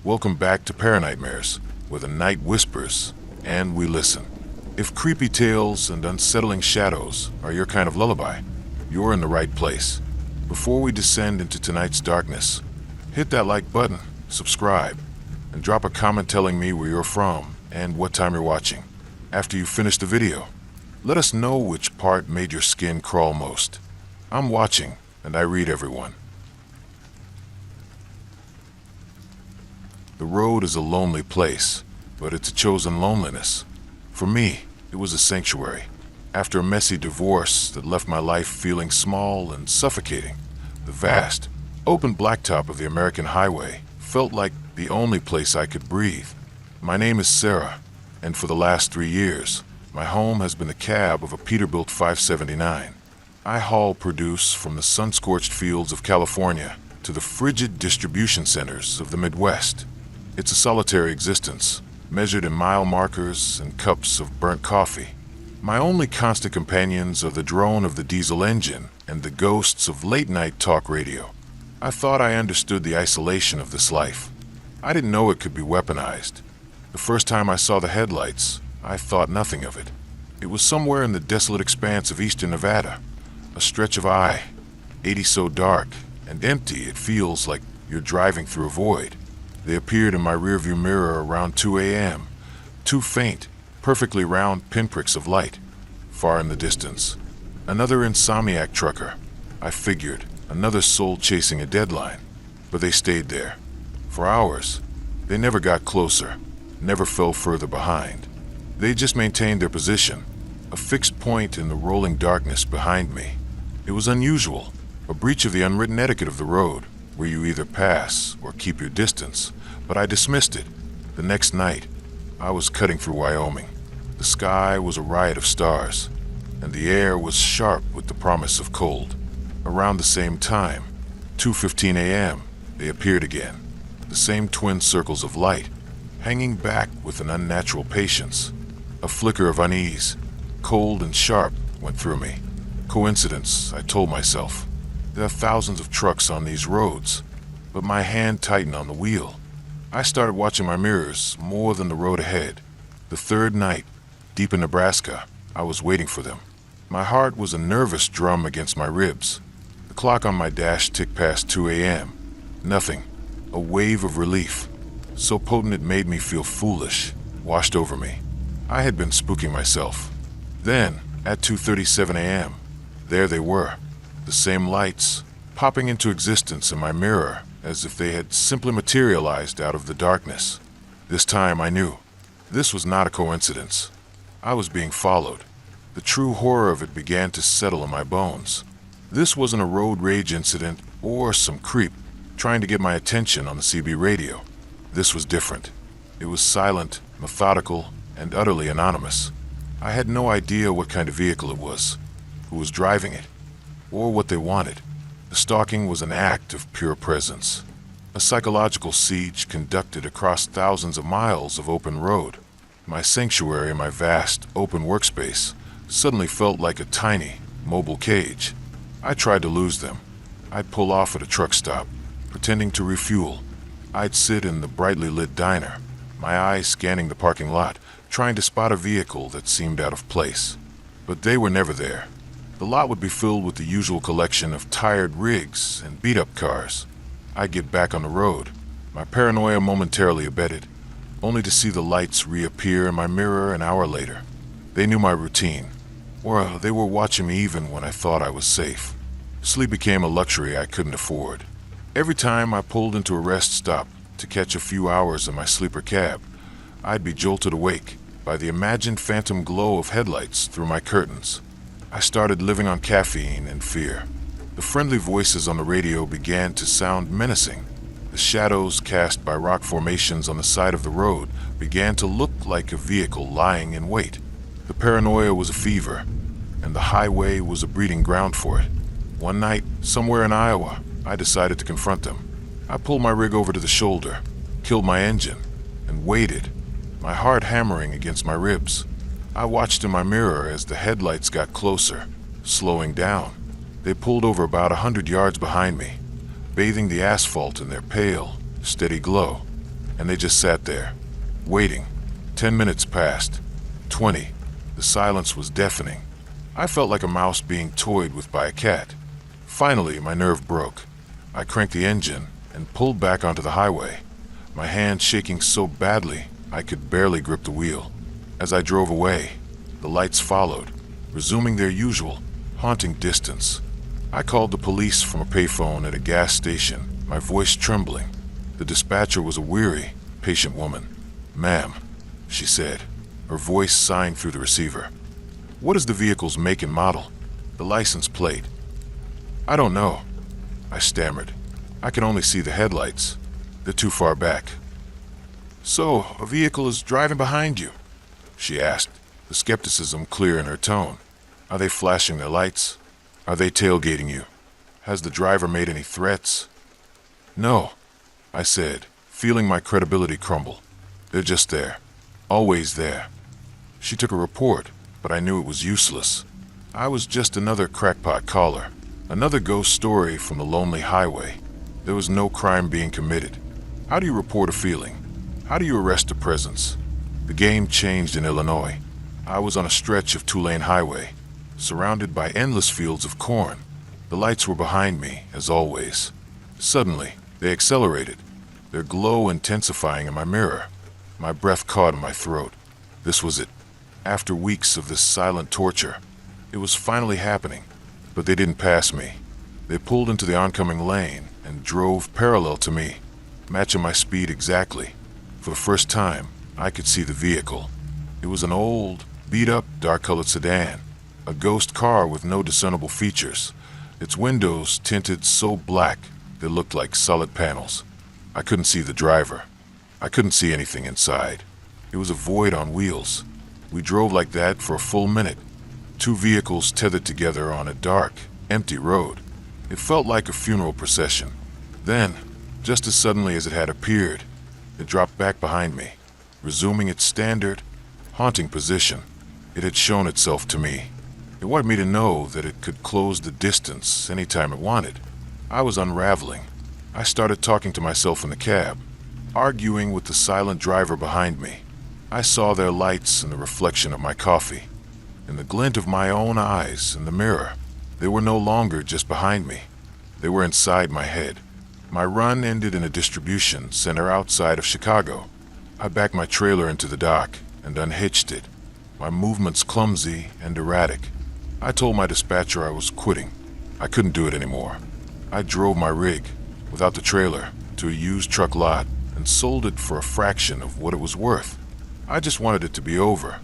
Welcome back to Paranightmares, where the night whispers and we listen. If creepy tales and unsettling shadows are your kind of lullaby, you're in the right place. Before we descend into tonight's darkness, hit that like button, subscribe, and drop a comment telling me where you're from and what time you're watching. After you finish the video, let us know which part made your skin crawl most. I'm watching, and I read everyone. The road is a lonely place, but it's a chosen loneliness. For me, it was a sanctuary. After a messy divorce that left my life feeling small and suffocating, the vast, open blacktop of the American highway felt like the only place I could breathe. My name is Sarah, and for the last 3 years, my home has been the cab of a Peterbilt 579. I haul produce from the sun-scorched fields of California to the frigid distribution centers of the Midwest. It's a solitary existence, measured in mile markers and cups of burnt coffee. My only constant companions are the drone of the diesel engine and the ghosts of late-night talk radio. I thought I understood the isolation of this life. I didn't know it could be weaponized. The first time I saw the headlights, I thought nothing of it. It was somewhere in the desolate expanse of eastern Nevada, a stretch of eye, 80 so dark and empty it feels like you're driving through a void. They appeared in my rearview mirror around 2 a.m., two faint, perfectly round pinpricks of light, far in the distance. Another insomniac trucker, I figured, another soul chasing a deadline, but they stayed there. For hours, they never got closer, never fell further behind. They just maintained their position, a fixed point in the rolling darkness behind me. It was unusual, a breach of the unwritten etiquette of the road, where you either pass or keep your distance, but I dismissed it. The next night, I was cutting through Wyoming. The sky was a riot of stars, and the air was sharp with the promise of cold. Around the same time, 2:15 a.m., they appeared again, the same twin circles of light, hanging back with an unnatural patience. A flicker of unease, cold and sharp, went through me. Coincidence, I told myself. There are thousands of trucks on these roads, but my hand tightened on the wheel. I started watching my mirrors more than the road ahead. The third night, deep in Nebraska, I was waiting for them. My heart was a nervous drum against my ribs. The clock on my dash ticked past 2 a.m. Nothing. A wave of relief, so potent it made me feel foolish, washed over me. I had been spooking myself. Then, at 2:37 a.m., there they were. The same lights, popping into existence in my mirror as if they had simply materialized out of the darkness. This time I knew. This was not a coincidence. I was being followed. The true horror of it began to settle in my bones. This wasn't a road rage incident or some creep trying to get my attention on the CB radio. This was different. It was silent, methodical, and utterly anonymous. I had no idea what kind of vehicle it was, who was driving it, or what they wanted. The stalking was an act of pure presence, a psychological siege conducted across thousands of miles of open road. My sanctuary, my vast, open workspace, suddenly felt like a tiny, mobile cage. I tried to lose them. I'd pull off at a truck stop, pretending to refuel. I'd sit in the brightly lit diner, my eyes scanning the parking lot, trying to spot a vehicle that seemed out of place. But they were never there. The lot would be filled with the usual collection of tired rigs and beat-up cars. I'd get back on the road, my paranoia momentarily abated, only to see the lights reappear in my mirror an hour later. They knew my routine, or they were watching me even when I thought I was safe. Sleep became a luxury I couldn't afford. Every time I pulled into a rest stop to catch a few hours in my sleeper cab, I'd be jolted awake by the imagined phantom glow of headlights through my curtains. I started living on caffeine and fear. The friendly voices on the radio began to sound menacing. The shadows cast by rock formations on the side of the road began to look like a vehicle lying in wait. The paranoia was a fever, and the highway was a breeding ground for it. One night, somewhere in Iowa, I decided to confront them. I pulled my rig over to the shoulder, killed my engine, and waited, my heart hammering against my ribs. I watched in my mirror as the headlights got closer, slowing down. They pulled over about 100 yards behind me, bathing the asphalt in their pale, steady glow. and they just sat there, waiting. 10 minutes passed. 20. The silence was deafening. I felt like a mouse being toyed with by a cat. Finally, my nerve broke. I cranked the engine and pulled back onto the highway, my hand shaking so badly I could barely grip the wheel. As I drove away, the lights followed, resuming their usual, haunting distance. I called the police from a payphone at a gas station, my voice trembling. The dispatcher was a weary, patient woman. "Ma'am," she said, her voice sighing through the receiver. "What is the vehicle's make and model? The license plate?" "I don't know," I stammered. "I can only see the headlights. They're too far back." "So, a vehicle is driving behind you?" she asked, the skepticism clear in her tone. "Are they flashing their lights? Are they tailgating you? Has the driver made any threats?" "No," I said, feeling my credibility crumble. "They're just there. Always there." She took a report, but I knew it was useless. I was just another crackpot caller, another ghost story from the lonely highway. There was no crime being committed. How do you report a feeling? How do you arrest a presence? The game changed in Illinois. I was on a stretch of two-lane highway, surrounded by endless fields of corn. The lights were behind me, as always. Suddenly, they accelerated, their glow intensifying in my mirror. My breath caught in my throat. This was it. After weeks of this silent torture, it was finally happening. But they didn't pass me. They pulled into the oncoming lane and drove parallel to me, matching my speed exactly. For the first time, I could see the vehicle. It was an old, beat-up, dark-colored sedan, a ghost car with no discernible features, its windows tinted so black they looked like solid panels. I couldn't see the driver. I couldn't see anything inside. It was a void on wheels. We drove like that for a full minute, two vehicles tethered together on a dark, empty road. It felt like a funeral procession. Then, just as suddenly as it had appeared, it dropped back behind me, resuming its standard, haunting position. It had shown itself to me. It wanted me to know that it could close the distance anytime it wanted. I was unraveling. I started talking to myself in the cab, arguing with the silent driver behind me. I saw their lights in the reflection of my coffee, in the glint of my own eyes in the mirror. They were no longer just behind me. They were inside my head. My run ended in a distribution center outside of Chicago. I backed my trailer into the dock and unhitched it, my movements clumsy and erratic. I told my dispatcher I was quitting. I couldn't do it anymore. I drove my rig, without the trailer, to a used truck lot and sold it for a fraction of what it was worth. I just wanted it to be over.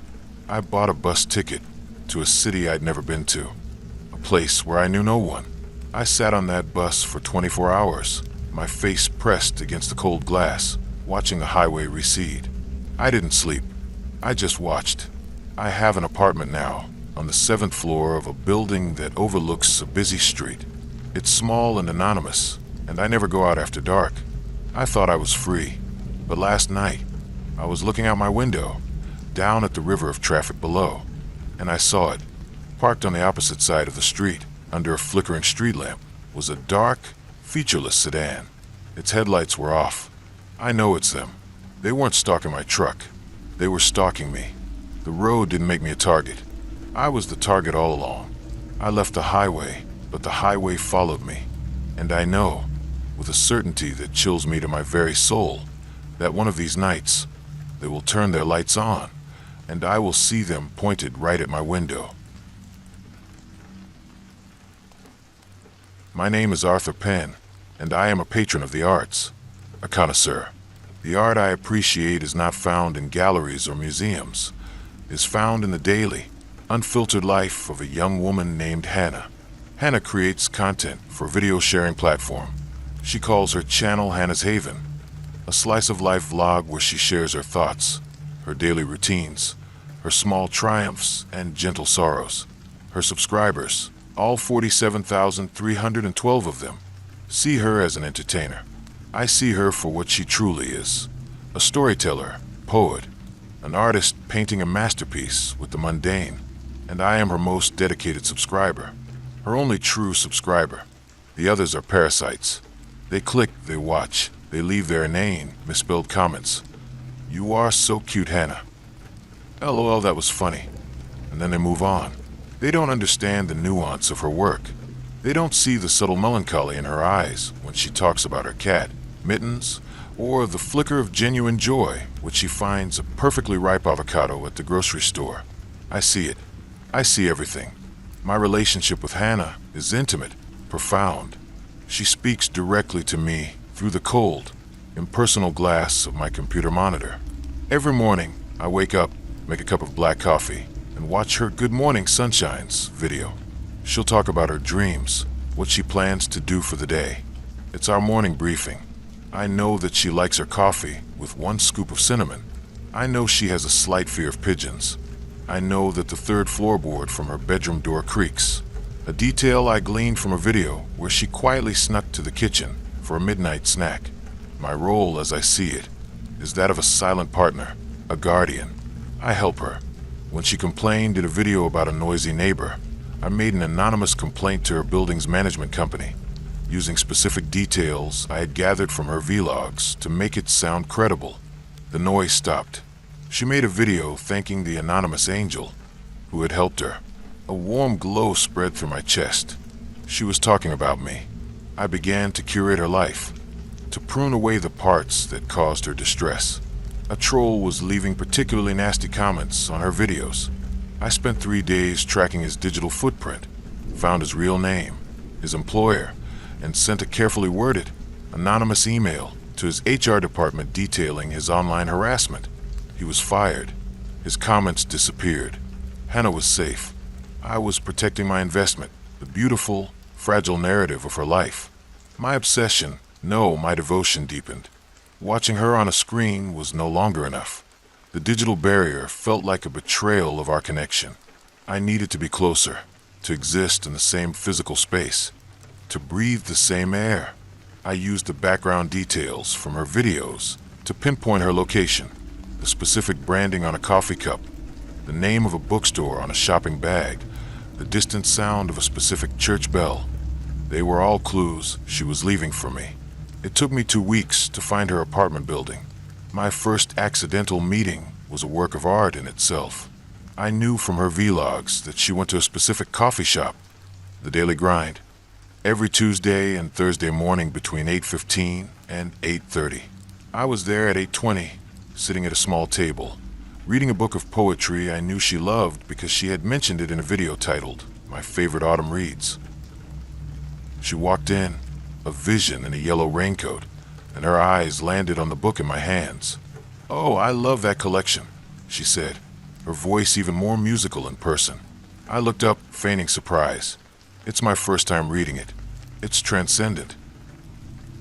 I bought a bus ticket to a city I'd never been to, a place where I knew no one. I sat on that bus for 24 hours, my face pressed against the cold glass, watching the highway recede. I didn't sleep. I just watched. I have an apartment now, on the 7th floor of a building that overlooks a busy street. It's small and anonymous, and I never go out after dark. I thought I was free, but last night, I was looking out my window, down at the river of traffic below, and I saw it. Parked on the opposite side of the street, under a flickering street lamp, was a dark, featureless sedan. Its headlights were off. I know it's them. They weren't stalking my truck. They were stalking me. The road didn't make me a target. I was the target all along. I left the highway, but the highway followed me. And I know, with a certainty that chills me to my very soul, that one of these nights, they will turn their lights on, and I will see them pointed right at my window. My name is Arthur Penn, and I am a patron of the arts, a connoisseur. The art I appreciate is not found in galleries or museums. It is found in the daily, unfiltered life of a young woman named Hannah. Hannah creates content for a video sharing platform. She calls her channel Hannah's Haven, a slice of life vlog where she shares her thoughts, her daily routines, her small triumphs and gentle sorrows. Her subscribers, all 47,312 of them, see her as an entertainer. I see her for what she truly is, a storyteller, poet, an artist painting a masterpiece with the mundane, and I am her most dedicated subscriber, her only true subscriber. The others are parasites. They click, they watch, They leave their inane, misspelled comments. "You are so cute, Hannah." LOL, that was funny. And then they move on. They don't understand the nuance of her work. They don't see the subtle melancholy in her eyes when she talks about her cat, Mittens, or the flicker of genuine joy when she finds a perfectly ripe avocado at the grocery store. I see it. I see everything. My relationship with Hannah is intimate, profound. She speaks directly to me through the cold, impersonal glass of my computer monitor. Every morning, I wake up, make a cup of black coffee, and watch her Good Morning Sunshines video. She'll talk about her dreams, what she plans to do for the day. It's our morning briefing. I know that she likes her coffee with 1 scoop of cinnamon. I know she has a slight fear of pigeons. I know that the 3rd floorboard from her bedroom door creaks. A detail I gleaned from a video where she quietly snuck to the kitchen for a midnight snack. My role, as I see it, is that of a silent partner, a guardian. I help her. When she complained in a video about a noisy neighbor, I made an anonymous complaint to her building's management company, using specific details I had gathered from her vlogs to make it sound credible. The noise stopped. She made a video thanking the anonymous angel who had helped her. A warm glow spread through my chest. She was talking about me. I began to curate her life, to prune away the parts that caused her distress. A troll was leaving particularly nasty comments on her videos. I spent 3 days tracking his digital footprint, found his real name, his employer, and sent a carefully worded, anonymous email to his HR department detailing his online harassment. He was fired. His comments disappeared. Hannah was safe. I was protecting my investment, the beautiful, fragile narrative of her life. My obsession, no, my devotion deepened. Watching her on a screen was no longer enough. The digital barrier felt like a betrayal of our connection. I needed to be closer, to exist in the same physical space, to breathe the same air. I used the background details from her videos to pinpoint her location, the specific branding on a coffee cup, the name of a bookstore on a shopping bag, the distant sound of a specific church bell. They were all clues she was leaving for me. It took me 2 weeks to find her apartment building. My first accidental meeting was a work of art in itself. I knew from her vlogs that she went to a specific coffee shop, The Daily Grind, every Tuesday and Thursday morning between 8:15 and 8:30. I was there at 8:20, sitting at a small table, reading a book of poetry I knew she loved because she had mentioned it in a video titled, My Favorite Autumn Reads. She walked in, a vision in a yellow raincoat, and her eyes landed on the book in my hands. "Oh, I love that collection," she said, her voice even more musical in person. I looked up, feigning surprise. It's my first time reading it. It's transcendent.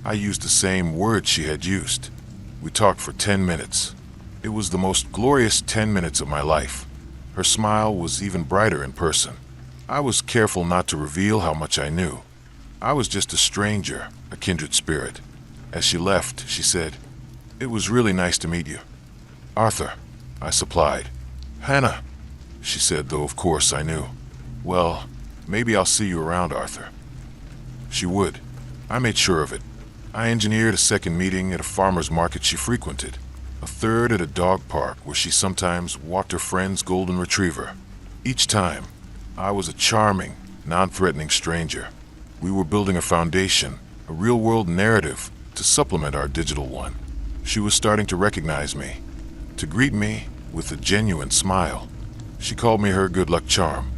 I used the same word she had used. We talked for 10 minutes. It was the most glorious 10 minutes of my life. Her smile was even brighter in person. I was careful not to reveal how much I knew. I was just a stranger, a kindred spirit. As she left, she said, "It was really nice to meet you." "Arthur," I supplied. "Hannah," she said, though of course I knew. "Well, maybe I'll see you around, Arthur." She would. I made sure of it. I engineered a second meeting at a farmer's market she frequented, a third at a dog park where she sometimes walked her friend's golden retriever. Each time, I was a charming, non-threatening stranger. We were building a foundation, a real-world narrative to supplement our digital one. She was starting to recognize me, to greet me with a genuine smile. She called me her good luck charm,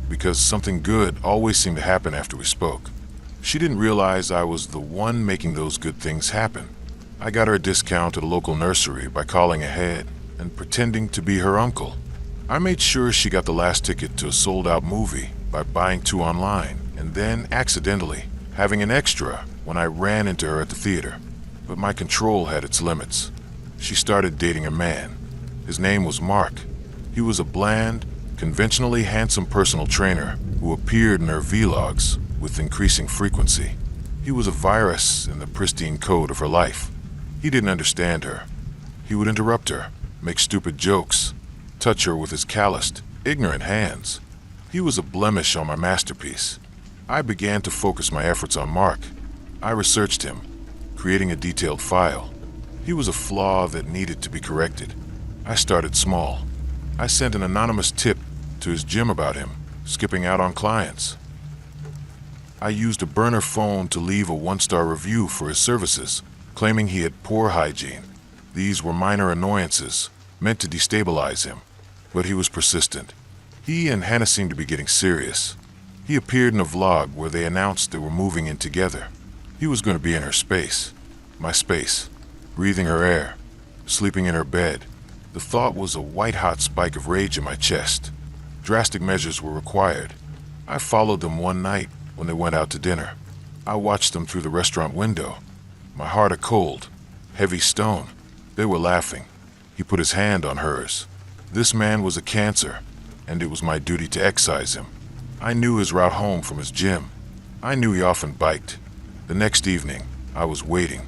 because something good always seemed to happen after we spoke. She didn't realize I was the one making those good things happen. I got her a discount at a local nursery by calling ahead and pretending to be her uncle. I made sure she got the last ticket to a sold-out movie by buying 2 online, and then, accidentally, having an extra when I ran into her at the theater. But my control had its limits. She started dating a man. His name was Mark. He was a bland, conventionally handsome personal trainer who appeared in her vlogs with increasing frequency. He was a virus in the pristine code of her life. He didn't understand her. He would interrupt her, make stupid jokes, touch her with his calloused, ignorant hands. He was a blemish on my masterpiece. I began to focus my efforts on Mark. I researched him, creating a detailed file. He was a flaw that needed to be corrected. I started small. I sent an anonymous tip to his gym about him, skipping out on clients. I used a burner phone to leave a 1-star review for his services, claiming he had poor hygiene. These were minor annoyances, meant to destabilize him, but he was persistent. He and Hannah seemed to be getting serious. He appeared in a vlog where they announced they were moving in together. He was going to be in her space, my space, breathing her air, sleeping in her bed. The thought was a white-hot spike of rage in my chest. Drastic measures were required. I followed them one night when they went out to dinner. I watched them through the restaurant window, my heart a cold, heavy stone. They were laughing. He put his hand on hers. This man was a cancer, and it was my duty to excise him. I knew his route home from his gym. I knew he often biked. The next evening, I was waiting.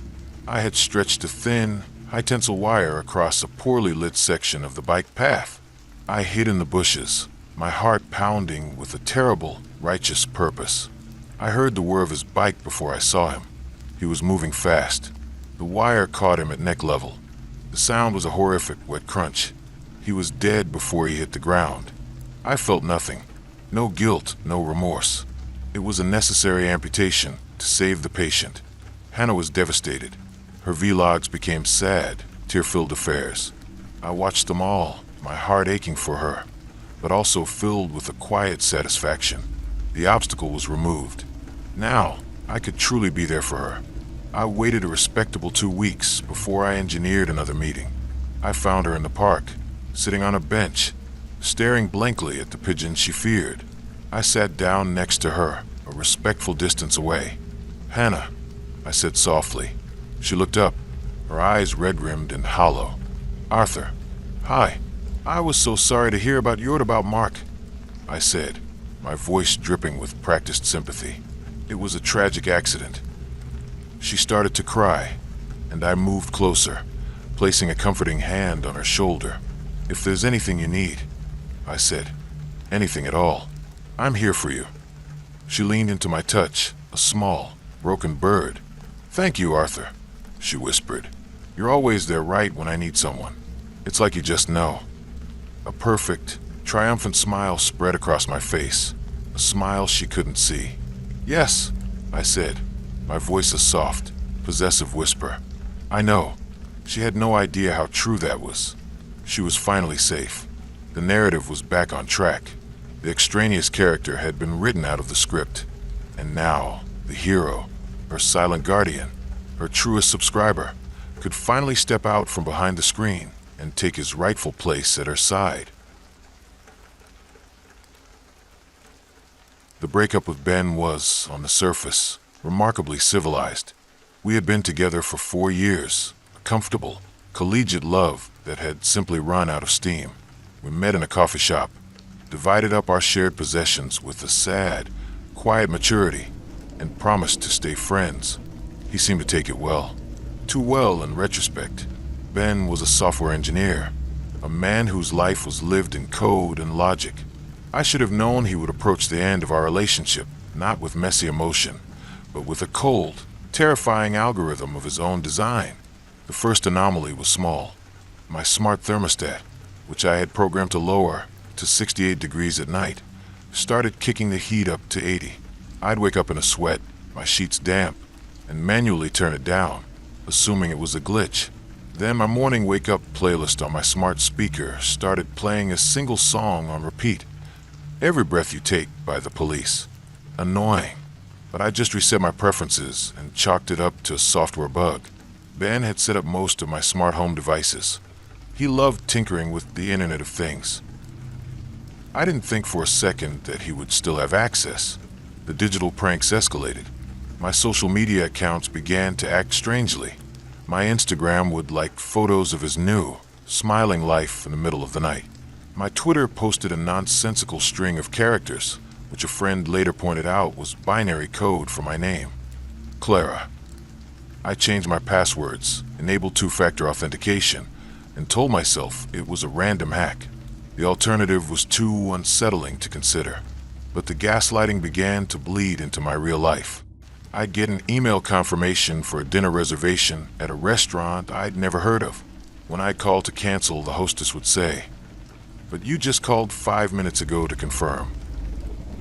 I had stretched a thin, high-tensile wire across a poorly lit section of the bike path. I hid in the bushes, my heart pounding with a terrible, righteous purpose. I heard the whir of his bike before I saw him. He was moving fast. The wire caught him at neck level. The sound was a horrific wet crunch. He was dead before he hit the ground. I felt nothing. No guilt, no remorse. It was a necessary amputation to save the patient. Hannah was devastated. Her vlogs became sad, tear-filled affairs. I watched them all, my heart aching for her, but also filled with a quiet satisfaction. The obstacle was removed. Now, I could truly be there for her. I waited a respectable 2 weeks before I engineered another meeting. I found her in the park, sitting on a bench, staring blankly at the pigeon she feared. I sat down next to her, a respectful distance away. "Hannah," I said softly. She looked up, her eyes red-rimmed and hollow. "Arthur, hi. I was so sorry to hear about Mark," I said, my voice dripping with practiced sympathy. "It was a tragic accident." She started to cry, and I moved closer, placing a comforting hand on her shoulder. "If there's anything you need," I said, "anything at all, I'm here for you." She leaned into my touch, a small, broken bird. "Thank you, Arthur," she whispered. "You're always there right when I need someone. It's like you just know." A perfect, triumphant smile spread across my face, a smile she couldn't see. "Yes," I said, my voice a soft, possessive whisper. "I know." She had no idea how true that was. She was finally safe. The narrative was back on track. The extraneous character had been written out of the script. And now, the hero, her silent guardian, her truest subscriber, could finally step out from behind the screen and take his rightful place at her side. The breakup with Ben was, on the surface, remarkably civilized. We had been together for 4 years, a comfortable, collegiate love that had simply run out of steam. We met in a coffee shop, divided up our shared possessions with a sad, quiet maturity, and promised to stay friends. He seemed to take it well. Too well in retrospect. Ben was a software engineer, a man whose life was lived in code and logic. I should have known he would approach the end of our relationship, not with messy emotion, but with a cold, terrifying algorithm of his own design. The first anomaly was small. My smart thermostat, which I had programmed to lower to 68 degrees at night, started kicking the heat up to 80. I'd wake up in a sweat, my sheets damp, and manually turn it down, assuming it was a glitch. Then my morning wake-up playlist on my smart speaker started playing a single song on repeat. Every Breath You Take by The Police. Annoying, but I just reset my preferences and chalked it up to a software bug. Ben had set up most of my smart home devices. He loved tinkering with the Internet of Things. I didn't think for a second that he would still have access. The digital pranks escalated. My social media accounts began to act strangely. My Instagram would like photos of his new, smiling life in the middle of the night. My Twitter posted a nonsensical string of characters, which a friend later pointed out was binary code for my name, Clara. I changed my passwords, enabled two-factor authentication, and told myself it was a random hack. The alternative was too unsettling to consider. But the gaslighting began to bleed into my real life. I'd get an email confirmation for a dinner reservation at a restaurant I'd never heard of. When I'd call to cancel, the hostess would say, "But you just called 5 minutes ago to confirm."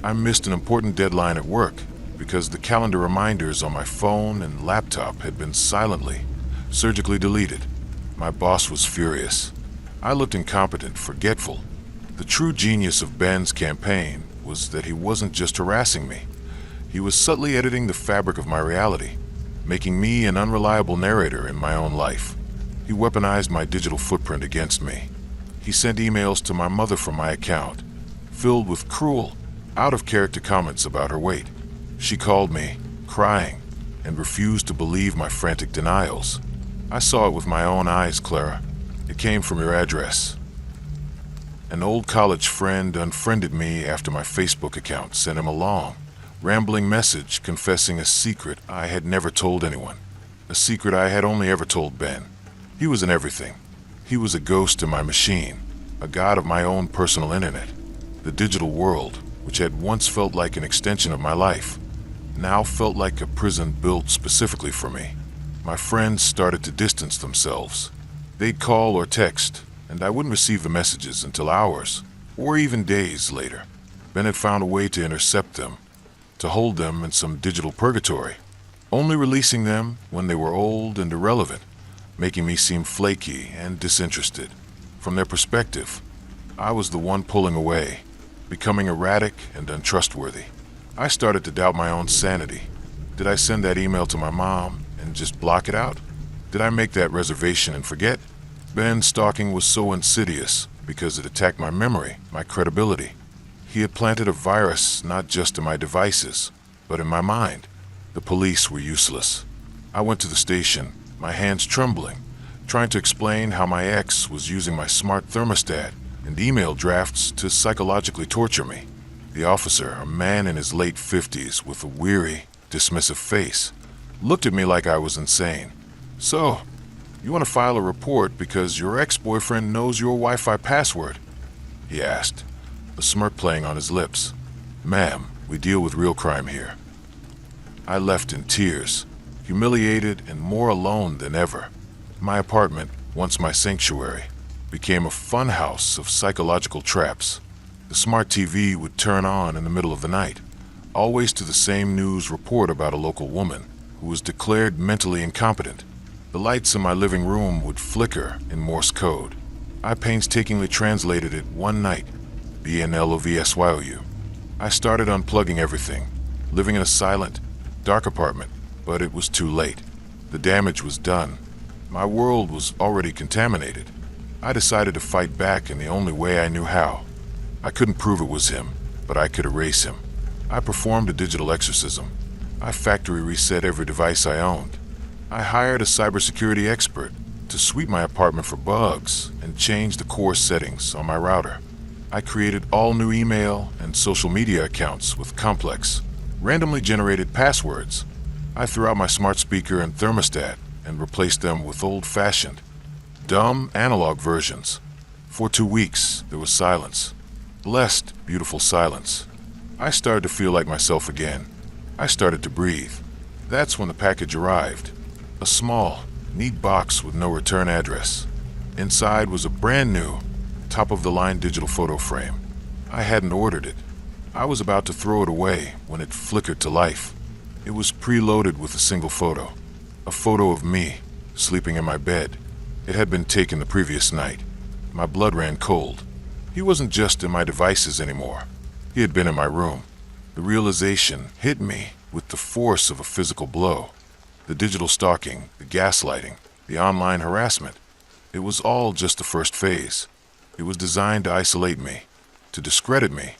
I missed an important deadline at work because the calendar reminders on my phone and laptop had been surgically deleted. My boss was furious. I looked incompetent, forgetful. The true genius of Ben's campaign was that he wasn't just harassing me. He was subtly editing the fabric of my reality, making me an unreliable narrator in my own life. He weaponized my digital footprint against me. He sent emails to my mother from my account, filled with cruel, out-of-character comments about her weight. She called me, crying, and refused to believe my frantic denials. "I saw it with my own eyes, Clara. It came from your address." An old college friend unfriended me after my Facebook account sent him a long, rambling message confessing a secret I had never told anyone. A secret I had only ever told Ben. He was an everything. He was a ghost in my machine, a god of my own personal internet. The digital world, which had once felt like an extension of my life, now felt like a prison built specifically for me. My friends started to distance themselves. They'd call or text, and I wouldn't receive the messages until hours, or even days later. Ben had found a way to intercept them, to hold them in some digital purgatory, only releasing them when they were old and irrelevant, making me seem flaky and disinterested. From their perspective, I was the one pulling away, becoming erratic and untrustworthy. I started to doubt my own sanity. Did I send that email to my mom and just block it out? Did I make that reservation and forget? Ben's stalking was so insidious because it attacked my memory, my credibility. He had planted a virus not just in my devices, but in my mind. The police were useless. I went to the station, my hands trembling, trying to explain how my ex was using my smart thermostat and email drafts to psychologically torture me. The officer, a man in his late 50s with a weary, dismissive face, looked at me like I was insane. "So, you want to file a report because your ex-boyfriend knows your Wi-Fi password?" he asked, a smirk playing on his lips. "Ma'am, we deal with real crime here." I left in tears, humiliated and more alone than ever. My apartment, once my sanctuary, became a funhouse of psychological traps. The smart TV would turn on in the middle of the night, always to the same news report about a local woman who was declared mentally incompetent. The lights in my living room would flicker in Morse code. I painstakingly translated it one night, BNLOVSYOU. I started unplugging everything, living in a silent, dark apartment, but it was too late. The damage was done. My world was already contaminated. I decided to fight back in the only way I knew how. I couldn't prove it was him, but I could erase him. I performed a digital exorcism. I factory reset every device I owned. I hired a cybersecurity expert to sweep my apartment for bugs and change the core settings on my router. I created all new email and social media accounts with complex, randomly generated passwords. I threw out my smart speaker and thermostat and replaced them with old-fashioned, dumb analog versions. For 2 weeks, there was silence. Blessed, beautiful silence. I started to feel like myself again. I started to breathe. That's when the package arrived. A small, neat box with no return address. Inside was a brand new, top-of-the-line digital photo frame. I hadn't ordered it. I was about to throw it away when it flickered to life. It was preloaded with a single photo. A photo of me, sleeping in my bed. It had been taken the previous night. My blood ran cold. He wasn't just in my devices anymore. He had been in my room. The realization hit me with the force of a physical blow. The digital stalking, the gaslighting, the online harassment. It was all just the first phase. It was designed to isolate me, to discredit me,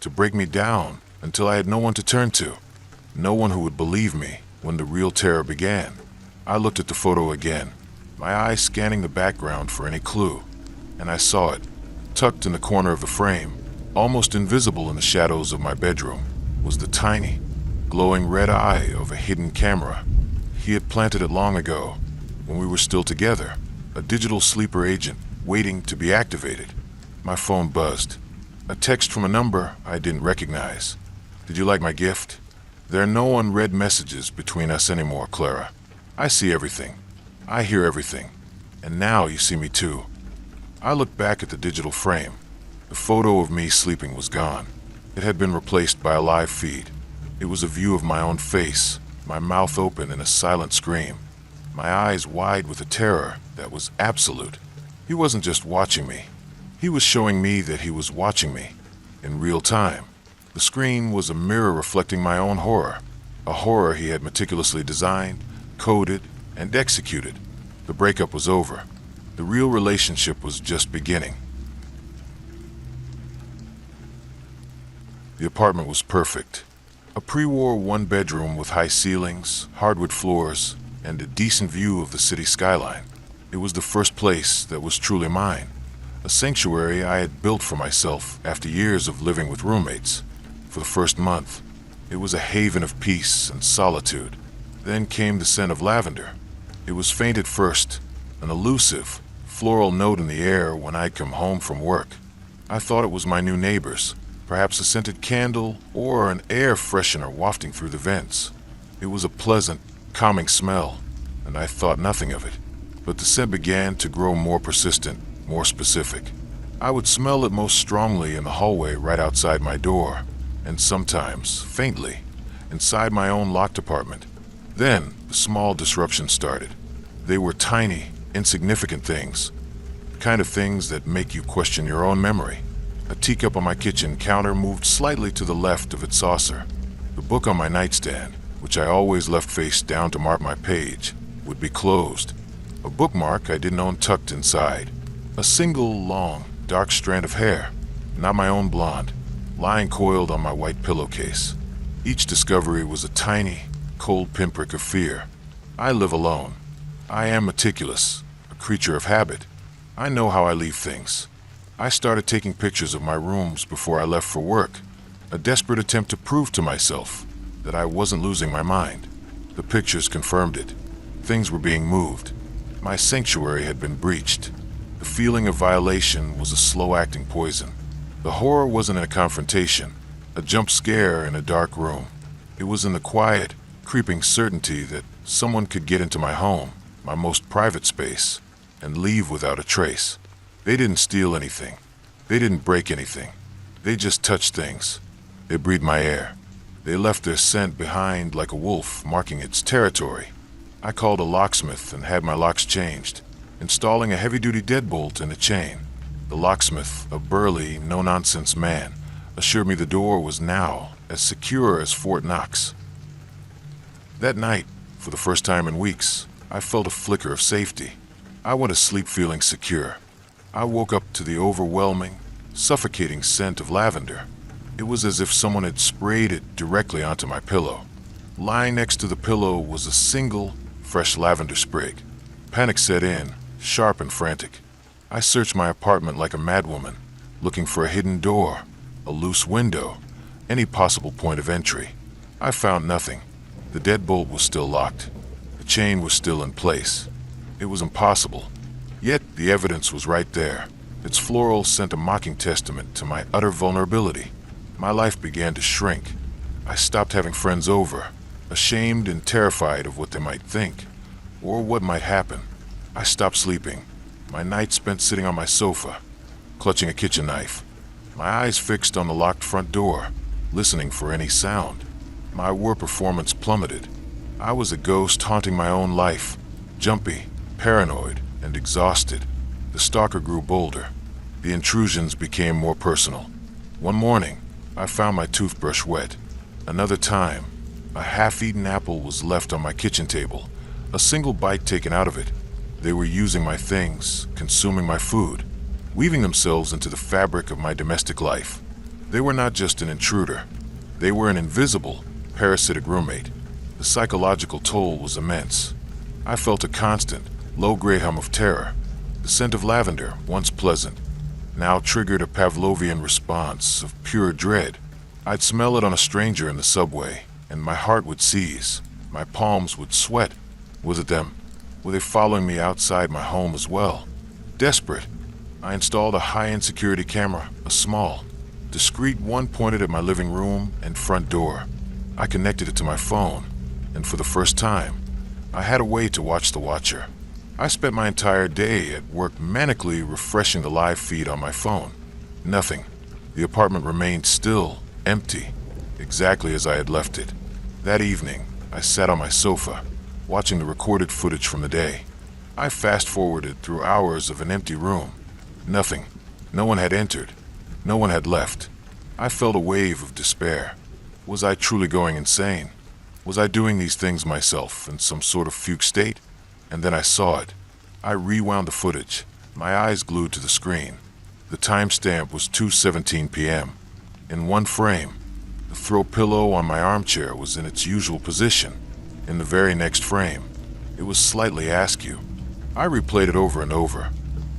to break me down until I had no one to turn to, no one who would believe me when the real terror began. I looked at the photo again, my eyes scanning the background for any clue, and I saw it. Tucked in the corner of the frame, almost invisible in the shadows of my bedroom, was the tiny, glowing red eye of a hidden camera. He had planted it long ago, when we were still together, a digital sleeper agent waiting to be activated. My phone buzzed. A text from a number I didn't recognize. "Did you like my gift?" There are no unread messages between us anymore, Clara. I see everything. I hear everything. And now you see me too. I looked back at the digital frame. The photo of me sleeping was gone. It had been replaced by a live feed. It was a view of my own face, my mouth open in a silent scream, my eyes wide with a terror that was absolute. He wasn't just watching me. He was showing me that he was watching me in real time. The screen was a mirror reflecting my own horror, a horror he had meticulously designed, coded, and executed. The breakup was over. The real relationship was just beginning. The apartment was perfect. A pre-war one-bedroom with high ceilings, hardwood floors, and a decent view of the city skyline. It was the first place that was truly mine, a sanctuary I had built for myself after years of living with roommates. For the first month, it was a haven of peace and solitude. Then came the scent of lavender. It was faint at first, an elusive, floral note in the air when I'd come home from work. I thought it was my new neighbors, perhaps a scented candle or an air freshener wafting through the vents. It was a pleasant, calming smell, and I thought nothing of it. But the scent began to grow more persistent, more specific. I would smell it most strongly in the hallway right outside my door, and sometimes, faintly, inside my own locked apartment. Then, the small disruptions started. They were tiny, insignificant things, the kind of things that make you question your own memory. A teacup on my kitchen counter moved slightly to the left of its saucer. The book on my nightstand, which I always left face down to mark my page, would be closed. A bookmark I didn't own tucked inside. A single, long, dark strand of hair, not my own blonde, lying coiled on my white pillowcase. Each discovery was a tiny, cold pinprick of fear. I live alone. I am meticulous, a creature of habit. I know how I leave things. I started taking pictures of my rooms before I left for work, a desperate attempt to prove to myself that I wasn't losing my mind. The pictures confirmed it. Things were being moved. My sanctuary had been breached. The feeling of violation was a slow-acting poison. The horror wasn't in a confrontation, a jump scare in a dark room. It was in the quiet, creeping certainty that someone could get into my home, my most private space, and leave without a trace. They didn't steal anything. They didn't break anything. They just touched things. They breathed my air. They left their scent behind like a wolf marking its territory. I called a locksmith and had my locks changed, installing a heavy-duty deadbolt and a chain. The locksmith, a burly, no-nonsense man, assured me the door was now as secure as Fort Knox. That night, for the first time in weeks, I felt a flicker of safety. I went to sleep feeling secure. I woke up to the overwhelming, suffocating scent of lavender. It was as if someone had sprayed it directly onto my pillow. Lying next to the pillow was a single, fresh lavender sprig. Panic set in, sharp and frantic. I searched my apartment like a madwoman, looking for a hidden door, a loose window, any possible point of entry. I found nothing. The deadbolt was still locked. The chain was still in place. It was impossible. Yet the evidence was right there. Its floral sent a mocking testament to my utter vulnerability. My life began to shrink. I stopped having friends over, ashamed and terrified of what they might think, or what might happen. I stopped sleeping. My nights spent sitting on my sofa, clutching a kitchen knife, my eyes fixed on the locked front door, listening for any sound. My war performance plummeted. I was a ghost haunting my own life, jumpy, paranoid, and exhausted. The stalker grew bolder. The intrusions became more personal. One morning, I found my toothbrush wet. Another time, a half-eaten apple was left on my kitchen table, a single bite taken out of it. They were using my things, consuming my food, weaving themselves into the fabric of my domestic life. They were not just an intruder. They were an invisible, parasitic roommate. The psychological toll was immense. I felt a constant, low-grade hum of terror. The scent of lavender, once pleasant, now triggered a Pavlovian response of pure dread. I'd smell it on a stranger in the subway, and my heart would seize. My palms would sweat. Was it them? Were they following me outside my home as well? Desperate, I installed a high-end security camera, a small, discreet one pointed at my living room and front door. I connected it to my phone, and for the first time, I had a way to watch the watcher. I spent my entire day at work manically refreshing the live feed on my phone. Nothing. The apartment remained still, empty, exactly as I had left it. That evening, I sat on my sofa, watching the recorded footage from the day. I fast-forwarded through hours of an empty room. Nothing. No one had entered. No one had left. I felt a wave of despair. Was I truly going insane? Was I doing these things myself in some sort of fugue state? And then I saw it. I rewound the footage, my eyes glued to the screen. The timestamp was 2:17 p.m. In one frame, the throw pillow on my armchair was in its usual position. In the very next frame, it was slightly askew. I replayed it over and over.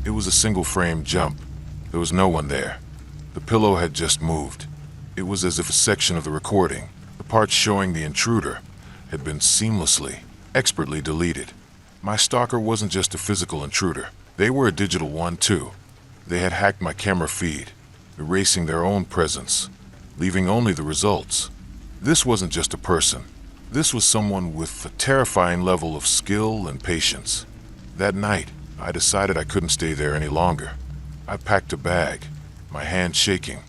It was a single frame jump. There was no one there. The pillow had just moved. It was as if a section of the recording, the part showing the intruder, had been seamlessly, expertly deleted. My stalker wasn't just a physical intruder. They were a digital one too. They had hacked my camera feed, erasing their own presence, leaving only the results. This wasn't just a person. This was someone with a terrifying level of skill and patience. That night, I decided I couldn't stay there any longer. I packed a bag, my hand shaking,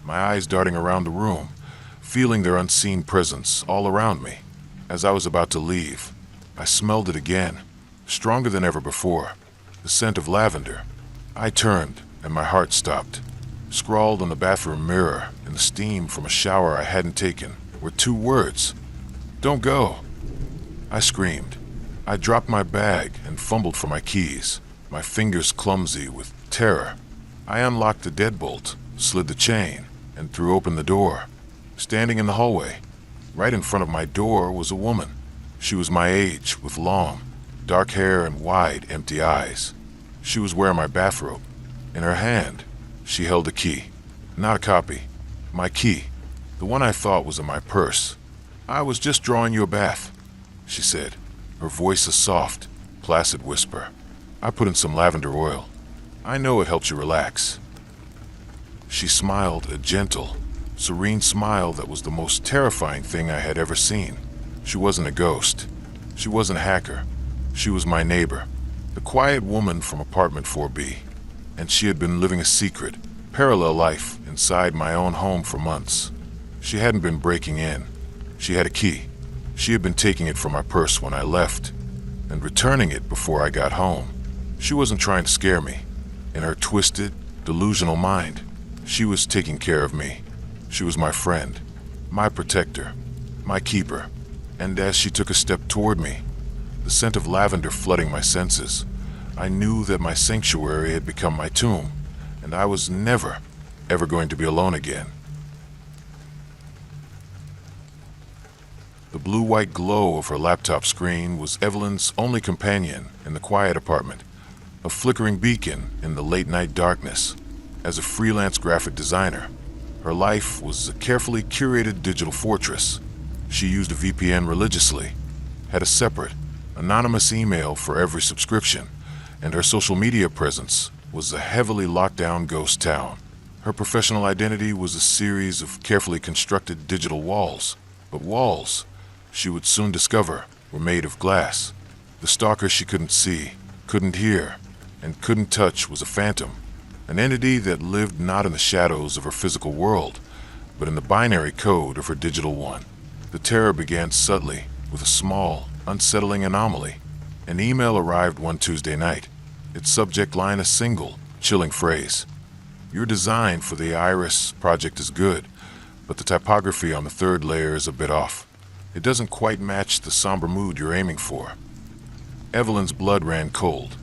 my eyes darting around the room, feeling their unseen presence all around me. As I was about to leave, I smelled it again, stronger than ever before, the scent of lavender. I turned, and my heart stopped. Scrawled on the bathroom mirror, in the steam from a shower I hadn't taken, were two words: "Don't go." I screamed. I dropped my bag and fumbled for my keys, my fingers clumsy with terror. I unlocked the deadbolt, slid the chain, and threw open the door. Standing in the hallway, right in front of my door, was a woman. She was my age, with long, dark hair and wide, empty eyes. She was wearing my bathrobe. In her hand, she held a key. Not a copy. My key. The one I thought was in my purse. "I was just drawing you a bath," she said, her voice a soft, placid whisper. "I put in some lavender oil. I know it helps you relax." She smiled, a gentle, serene smile that was the most terrifying thing I had ever seen. She wasn't a ghost. She wasn't a hacker. She was my neighbor, the quiet woman from apartment 4B. And she had been living a secret, parallel life inside my own home for months. She hadn't been breaking in. She had a key. She had been taking it from my purse when I left, and returning it before I got home. She wasn't trying to scare me. In her twisted, delusional mind, she was taking care of me. She was my friend, my protector, my keeper. And as she took a step toward me, the scent of lavender flooding my senses, I knew that my sanctuary had become my tomb, and I was never, ever going to be alone again. The blue-white glow of her laptop screen was Evelyn's only companion in the quiet apartment, a flickering beacon in the late-night darkness. As a freelance graphic designer, her life was a carefully curated digital fortress. She used a VPN religiously, had a separate, anonymous email for every subscription, and her social media presence was a heavily locked-down ghost town. Her professional identity was a series of carefully constructed digital walls, but walls, she would soon discover, were made of glass. The stalker she couldn't see, couldn't hear, and couldn't touch was a phantom, an entity that lived not in the shadows of her physical world, but in the binary code of her digital one. The terror began subtly, with a small, unsettling anomaly. An email arrived one Tuesday night. Its subject line a single, chilling phrase: "Your design for the Iris project is good, but the typography on the third layer is a bit off. It doesn't quite match the somber mood you're aiming for." Evelyn's blood ran cold.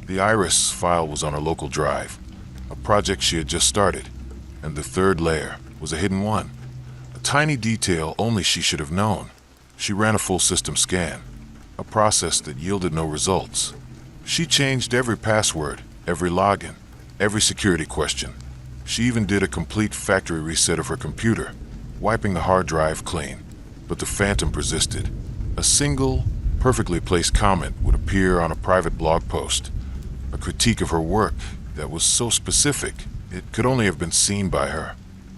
The Iris file was on her local drive, a project she had just started, and the third layer was a hidden one, a tiny detail only she should have known. She ran a full system scan, a process that yielded no results. She changed every password, every login, every security question. She even did a complete factory reset of her computer, wiping the hard drive clean. But the phantom persisted. A single, perfectly placed comment would appear on a private blog post, a critique of her work that was so specific it could only have been seen by her.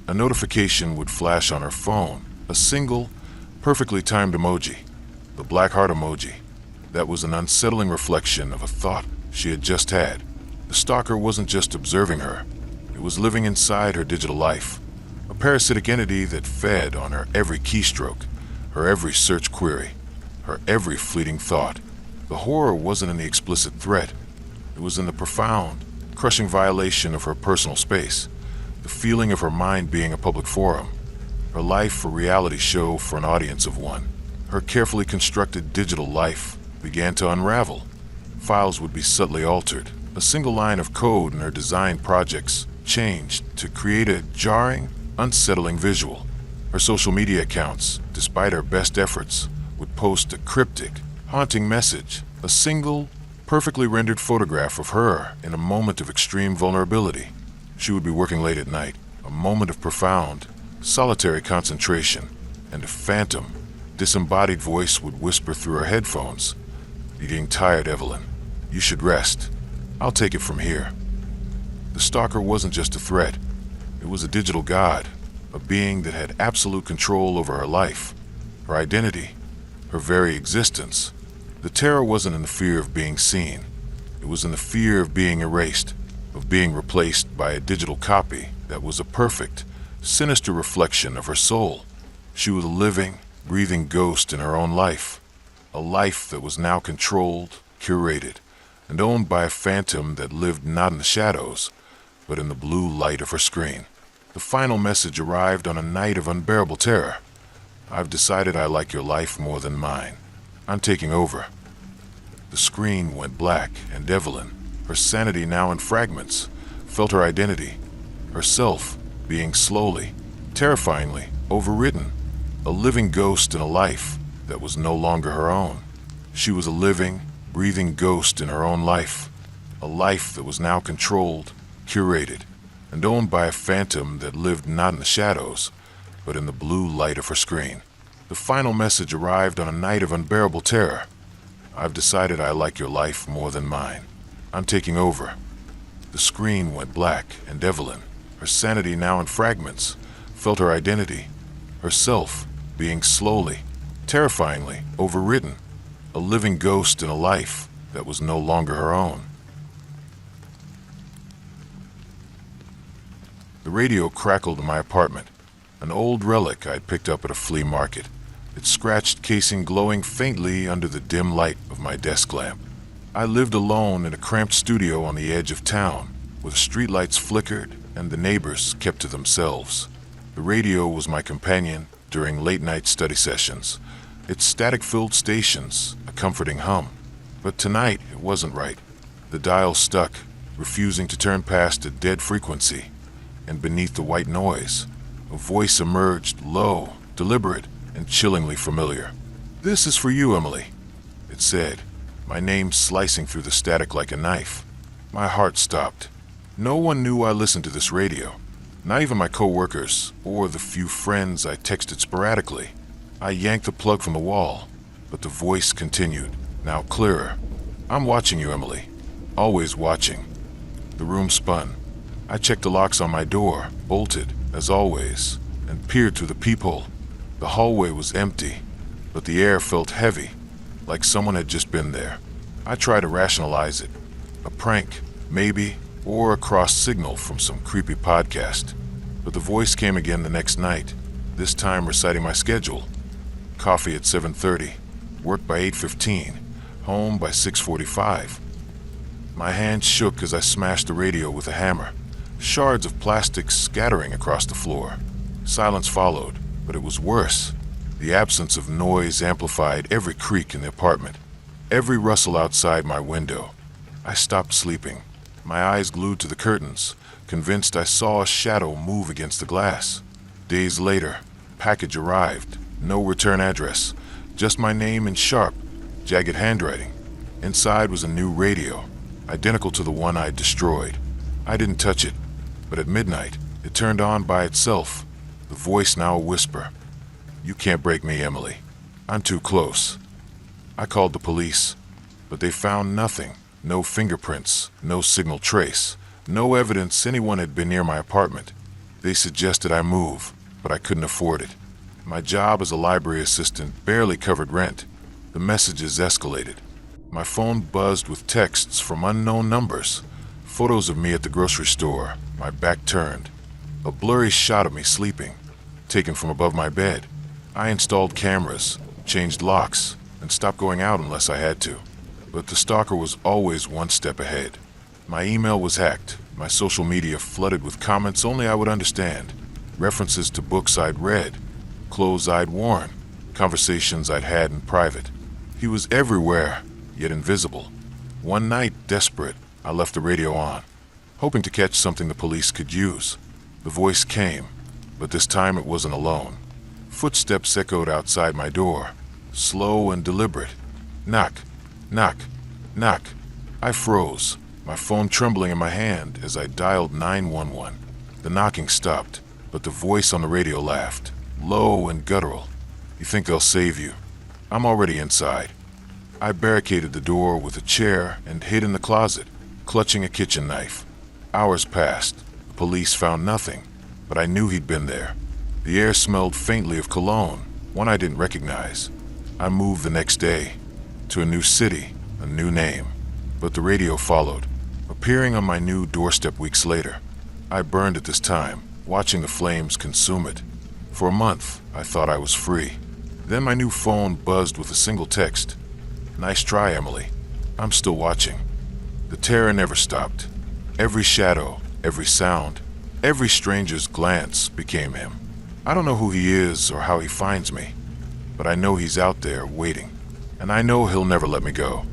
A notification would flash on her phone, a single, Perfectly timed emoji. The black heart emoji. That was an unsettling reflection of a thought she had just had. The stalker wasn't just observing her. It was living inside her digital life. A parasitic entity that fed on her every keystroke, her every search query, her every fleeting thought. The horror wasn't in the explicit threat. It was in the profound, crushing violation of her personal space. The feeling of her mind being a public forum. Her life a reality show for an audience of one. Her carefully constructed digital life began to unravel. Files would be subtly altered. A single line of code in her design projects changed to create a jarring, unsettling visual. Her social media accounts, despite her best efforts, would post a cryptic, haunting message, a single, perfectly rendered photograph of her in a moment of extreme vulnerability. She would be working late at night, a moment of profound, solitary concentration, and a phantom, disembodied voice would whisper through her headphones. "You're getting tired, Evelyn. You should rest. I'll take it from here." The stalker wasn't just a threat. It was a digital god, a being that had absolute control over her life, her identity, her very existence. The terror wasn't in the fear of being seen. It was in the fear of being erased, of being replaced by a digital copy that was a perfect, sinister reflection of her soul. She was a living, breathing ghost in her own life, a life that was now controlled, curated, and owned by a phantom that lived not in the shadows, but in the blue light of her screen. The final message arrived on a night of unbearable terror. "I've decided I like your life more than mine. I'm taking over." The screen went black, and Evelyn, her sanity now in fragments, felt her identity, herself, being slowly, terrifyingly overwritten. A living ghost in a life that was no longer her own. She was a living, breathing ghost in her own life. A life that was now controlled, curated, and owned by a phantom that lived not in the shadows, but in the blue light of her screen. The final message arrived on a night of unbearable terror. "I've decided I like your life more than mine. I'm taking over." The screen went black, and Evelyn, her sanity now in fragments, felt her identity, herself, being slowly, terrifyingly overwritten. A living ghost in a life that was no longer her own. The radio crackled in my apartment, an old relic I'd picked up at a flea market, its scratched casing glowing faintly under the dim light of my desk lamp. I lived alone in a cramped studio on the edge of town, where the streetlights flickered and the neighbors kept to themselves. The radio was my companion during late-night study sessions, its static-filled stations a comforting hum. But tonight it wasn't right. The dial stuck, refusing to turn past a dead frequency, and beneath the white noise, a voice emerged, low, deliberate, and chillingly familiar. "This is for you, Emily," it said, my name slicing through the static like a knife. My heart stopped. No one knew I listened to this radio, not even my co-workers or the few friends I texted sporadically. I yanked the plug from the wall, but the voice continued, now clearer. "I'm watching you, Emily. Always watching." The room spun. I checked the locks on my door, bolted, as always, and peered through the peephole. The hallway was empty, but the air felt heavy, like someone had just been there. I tried to rationalize it. A prank, maybe, or a cross signal from some creepy podcast. But the voice came again the next night, this time reciting my schedule. Coffee at 7:30, work by 8:15, home by 6:45. My hand shook as I smashed the radio with a hammer, shards of plastic scattering across the floor. Silence followed, but it was worse. The absence of noise amplified every creak in the apartment, every rustle outside my window. I stopped sleeping, my eyes glued to the curtains, convinced I saw a shadow move against the glass. Days later, package arrived, no return address, just my name in sharp, jagged handwriting. Inside was a new radio, identical to the one I'd destroyed. I didn't touch it, but at midnight, it turned on by itself, the voice now a whisper. "You can't break me, Emily. I'm too close." I called the police, but they found nothing. No fingerprints, no signal trace, no evidence anyone had been near my apartment. They suggested I move, but I couldn't afford it. My job as a library assistant barely covered rent. The messages escalated. My phone buzzed with texts from unknown numbers. Photos of me at the grocery store, my back turned. A blurry shot of me sleeping, taken from above my bed. I installed cameras, changed locks, and stopped going out unless I had to. But the stalker was always one step ahead. My email was hacked, my social media flooded with comments only I would understand, references to books I'd read, clothes I'd worn, conversations I'd had in private. He was everywhere, yet invisible. One night, desperate, I left the radio on, hoping to catch something the police could use. The voice came, but this time it wasn't alone. Footsteps echoed outside my door, slow and deliberate. Knock, knock, knock. I froze, my phone trembling in my hand as I dialed 911. The knocking stopped, but the voice on the radio laughed, low and guttural. You think they'll save you? I'm already inside. I barricaded the door with a chair and hid in the closet, clutching a kitchen knife. Hours passed. The police found nothing, but I knew he'd been there. The air smelled faintly of cologne, one I didn't recognize. I moved the next day, to a new city, a new name. But the radio followed, appearing on my new doorstep weeks later. I burned at this time, watching the flames consume it. For a month, I thought I was free. Then my new phone buzzed with a single text. Nice try, Emily. I'm still watching. The terror never stopped. Every shadow, every sound, every stranger's glance became him. I don't know who he is or how he finds me, but I know he's out there waiting, and I know he'll never let me go.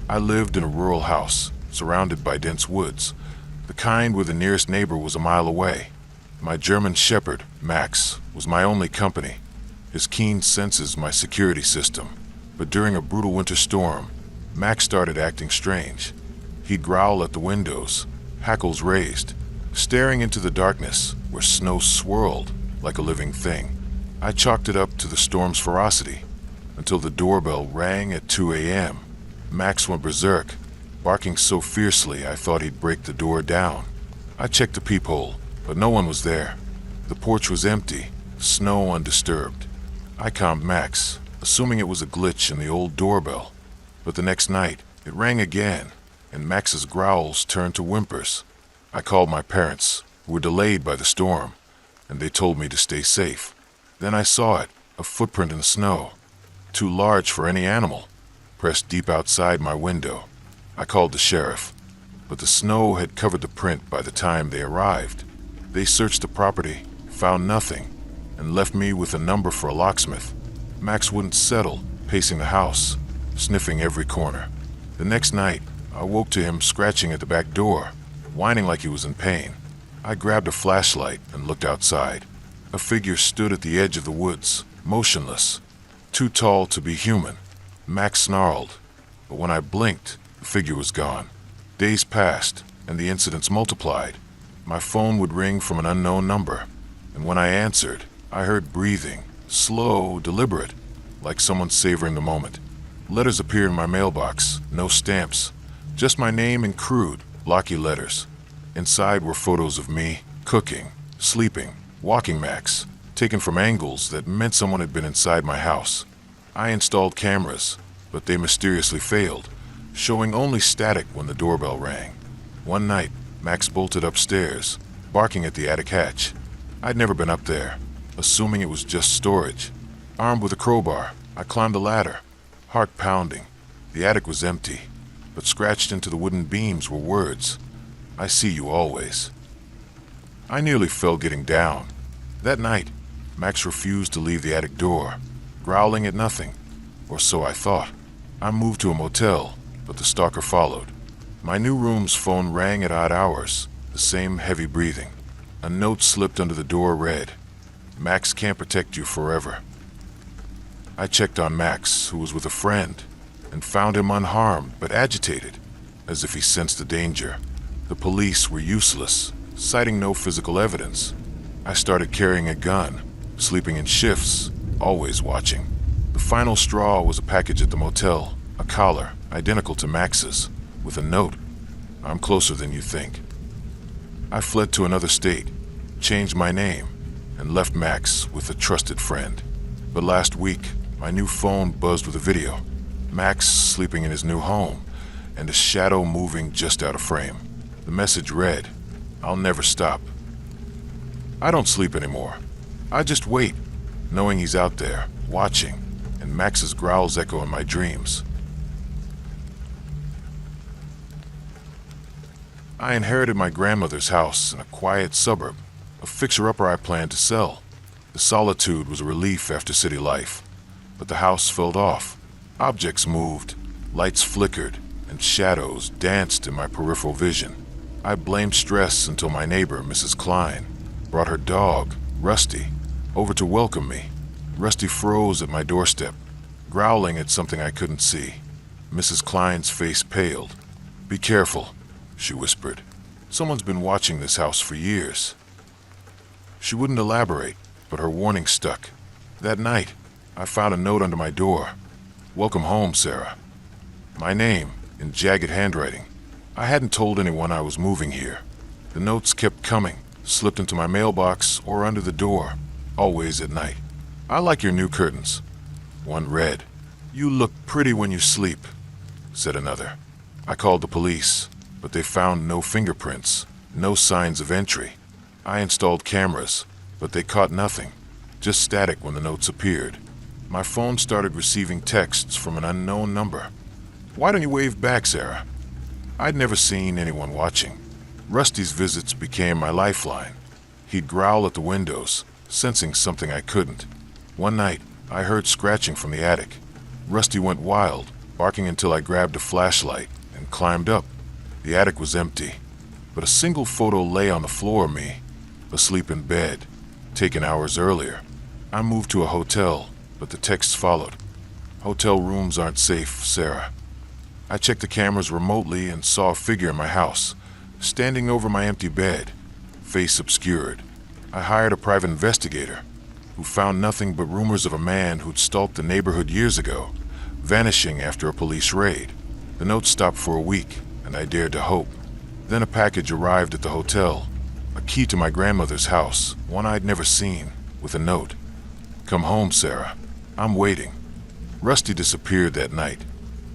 I lived in a rural house, surrounded by dense woods, the kind where the nearest neighbor was a mile away. My German shepherd, Max, was my only company, his keen senses my security system. But during a brutal winter storm, Max started acting strange. He'd growl at the windows, hackles raised, staring into the darkness where snow swirled like a living thing. I chalked it up to the storm's ferocity, until the doorbell rang at 2 a.m. Max went berserk, barking so fiercely I thought he'd break the door down. I checked the peephole, but no one was there. The porch was empty, snow undisturbed. I calmed Max, assuming it was a glitch in the old doorbell. But the next night, it rang again, and Max's growls turned to whimpers. I called my parents, who were delayed by the storm, and they told me to stay safe. Then I saw it, a footprint in the snow, too large for any animal, pressed deep outside my window. I called the sheriff, but the snow had covered the print by the time they arrived. They searched the property, found nothing, and left me with a number for a locksmith. Max wouldn't settle, pacing the house, sniffing every corner. The next night, I woke to him scratching at the back door, whining like he was in pain. I grabbed a flashlight and looked outside. A figure stood at the edge of the woods, motionless, too tall to be human. Max snarled, but when I blinked, the figure was gone. Days passed, and the incidents multiplied. My phone would ring from an unknown number, and when I answered, I heard breathing, slow, deliberate, like someone savoring the moment. Letters appeared in my mailbox, no stamps, just my name in crude, blocky letters. Inside were photos of me, cooking, sleeping, walking Max, taken from angles that meant someone had been inside my house. I installed cameras, but they mysteriously failed, showing only static when the doorbell rang. One night, Max bolted upstairs, barking at the attic hatch. I'd never been up there, assuming it was just storage. Armed with a crowbar, I climbed the ladder, heart pounding. The attic was empty, but scratched into the wooden beams were words. I see you always. I nearly fell getting down. That night, Max refused to leave the attic door, growling at nothing, or so I thought. I moved to a motel, but the stalker followed. My new room's phone rang at odd hours, the same heavy breathing. A note slipped under the door read, "Max can't protect you forever." I checked on Max, who was with a friend, and found him unharmed but agitated, as if he sensed the danger. The police were useless, citing no physical evidence. I started carrying a gun, sleeping in shifts, always watching. The final straw was a package at the motel, a collar, identical to Max's, with a note, "I'm closer than you think." I fled to another state, changed my name, and left Max with a trusted friend. But last week, my new phone buzzed with a video. Max sleeping in his new home, and a shadow moving just out of frame. The message read, "I'll never stop." I don't sleep anymore. I just wait, knowing he's out there, watching, and Max's growls echo in my dreams. I inherited my grandmother's house in a quiet suburb, a fixer-upper I planned to sell. The solitude was a relief after city life, but the house felt off. Objects moved, lights flickered, and shadows danced in my peripheral vision. I blamed stress until my neighbor, Mrs. Klein, brought her dog, Rusty, over to welcome me. Rusty froze at my doorstep, growling at something I couldn't see. Mrs. Klein's face paled. "Be careful," she whispered. "Someone's been watching this house for years." She wouldn't elaborate, but her warning stuck. That night, I found a note under my door. "Welcome home, Sarah." My name, in jagged handwriting. I hadn't told anyone I was moving here. The notes kept coming, slipped into my mailbox or under the door, always at night. "I like your new curtains." One read, "You look pretty when you sleep," said another. I called the police, but they found no fingerprints, no signs of entry. I installed cameras, but they caught nothing, just static when the notes appeared. My phone started receiving texts from an unknown number. "Why don't you wave back, Sarah?" I'd never seen anyone watching. Rusty's visits became my lifeline. He'd growl at the windows, sensing something I couldn't. One night, I heard scratching from the attic. Rusty went wild, barking until I grabbed a flashlight and climbed up. The attic was empty, but a single photo lay on the floor of me, asleep in bed, taken hours earlier. I moved to a hotel, but the texts followed. "Hotel rooms aren't safe, Sarah." I checked the cameras remotely and saw a figure in my house, standing over my empty bed, face obscured. I hired a private investigator, who found nothing but rumors of a man who'd stalked the neighborhood years ago, vanishing after a police raid. The note stopped for a week, and I dared to hope. Then a package arrived at the hotel, a key to my grandmother's house, one I'd never seen, with a note. "Come home, Sarah. I'm waiting." Rusty disappeared that night.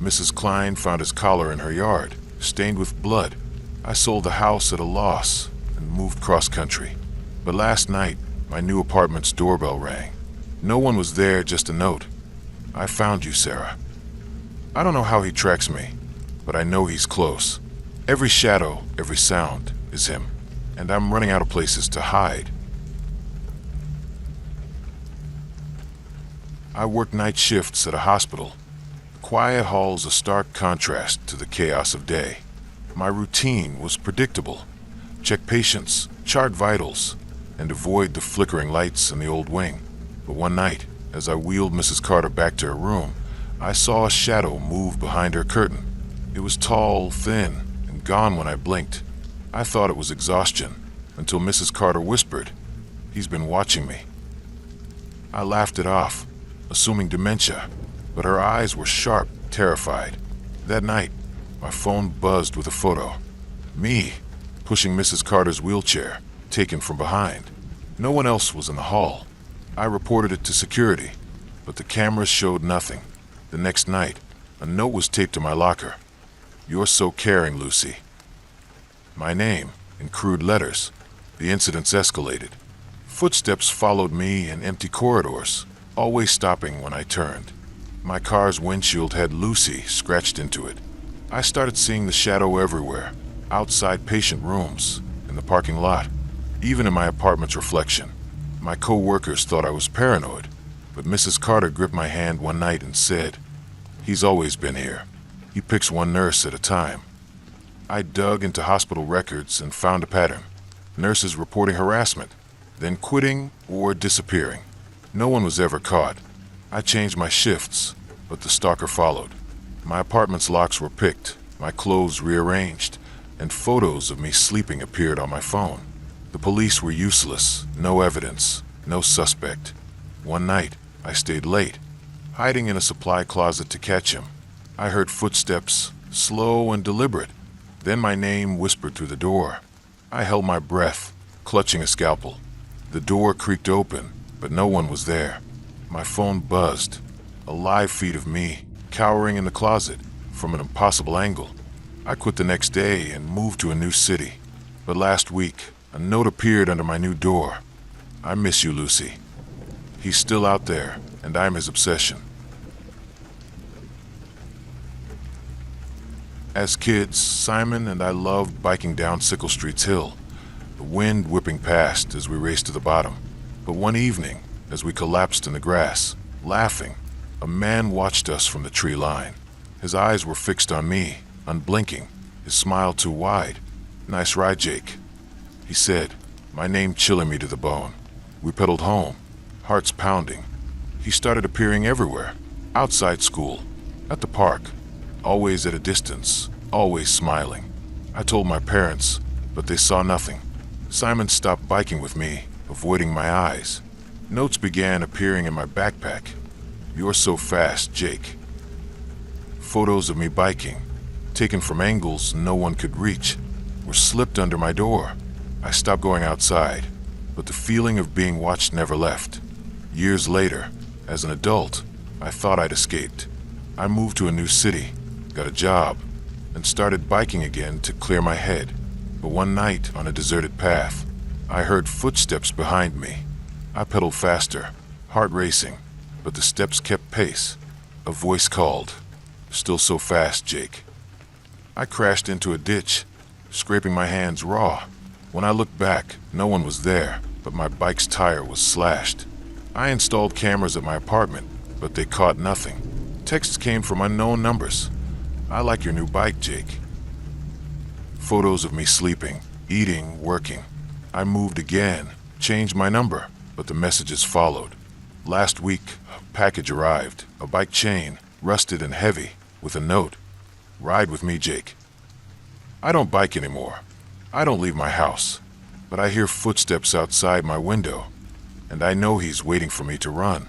Mrs. Klein found his collar in her yard, stained with blood. I sold the house at a loss and moved cross-country. But last night, my new apartment's doorbell rang. No one was there, just a note. "I found you, Sarah." I don't know how he tracks me, but I know he's close. Every shadow, every sound is him, and I'm running out of places to hide. I work night shifts at a hospital. The quiet hall's a stark contrast to the chaos of day. My routine was predictable. Check patients, chart vitals, and avoid the flickering lights in the old wing. But one night, as I wheeled Mrs. Carter back to her room, I saw a shadow move behind her curtain. It was tall, thin, and gone when I blinked. I thought it was exhaustion, until Mrs. Carter whispered, "He's been watching me." I laughed it off, assuming dementia, but her eyes were sharp, terrified. That night, my phone buzzed with a photo. Me, pushing Mrs. Carter's wheelchair, taken from behind. No one else was in the hall. I reported it to security, but the cameras showed nothing. The next night, a note was taped to my locker. "You're so caring, Lucy." My name, in crude letters. The incidents escalated. Footsteps followed me in empty corridors, always stopping when I turned. My car's windshield had Lucy scratched into it. I started seeing the shadow everywhere, outside patient rooms, in the parking lot, even in my apartment's reflection. My co-workers thought I was paranoid, but Mrs. Carter gripped my hand one night and said, "He's always been here. He picks one nurse at a time." I dug into hospital records and found a pattern. Nurses reporting harassment, then quitting or disappearing. No one was ever caught. I changed my shifts, but the stalker followed. My apartment's locks were picked, my clothes rearranged, and photos of me sleeping appeared on my phone. The police were useless, no evidence, no suspect. One night, I stayed late, hiding in a supply closet to catch him. I heard footsteps, slow and deliberate. Then my name whispered through the door. I held my breath, clutching a scalpel. The door creaked open, but no one was there. My phone buzzed. A live feed of me, cowering in the closet, from an impossible angle. I quit the next day and moved to a new city. But last week, a note appeared under my new door. I miss you, Lucy. He's still out there, and I'm his obsession. As kids, Simon and I loved biking down Sickle Street's hill, the wind whipping past as we raced to the bottom. But one evening, as we collapsed in the grass, laughing, a man watched us from the tree line. His eyes were fixed on me, unblinking, his smile too wide. "Nice ride, Jake," he said, my name chilling me to the bone. We pedaled home, hearts pounding. He started appearing everywhere, outside school, at the park, always at a distance, always smiling. I told my parents, but they saw nothing. Simon stopped biking with me, avoiding my eyes. Notes began appearing in my backpack. "You're so fast, Jake." Photos of me biking, taken from angles no one could reach, were slipped under my door. I stopped going outside, but the feeling of being watched never left. Years later, as an adult, I thought I'd escaped. I moved to a new city, got a job, and started biking again to clear my head. But one night on a deserted path, I heard footsteps behind me. I pedaled faster, heart racing, but the steps kept pace. A voice called, "Still so fast, Jake." I crashed into a ditch, scraping my hands raw. When I looked back, no one was there, but my bike's tire was slashed. I installed cameras at my apartment, but they caught nothing. Texts came from unknown numbers. "I like your new bike, Jake." Photos of me sleeping, eating, working. I moved again, changed my number, but the messages followed. Last week, a package arrived, a bike chain, rusted and heavy, with a note. "Ride with me, Jake." I don't bike anymore. I don't leave my house, but I hear footsteps outside my window, and I know he's waiting for me to run.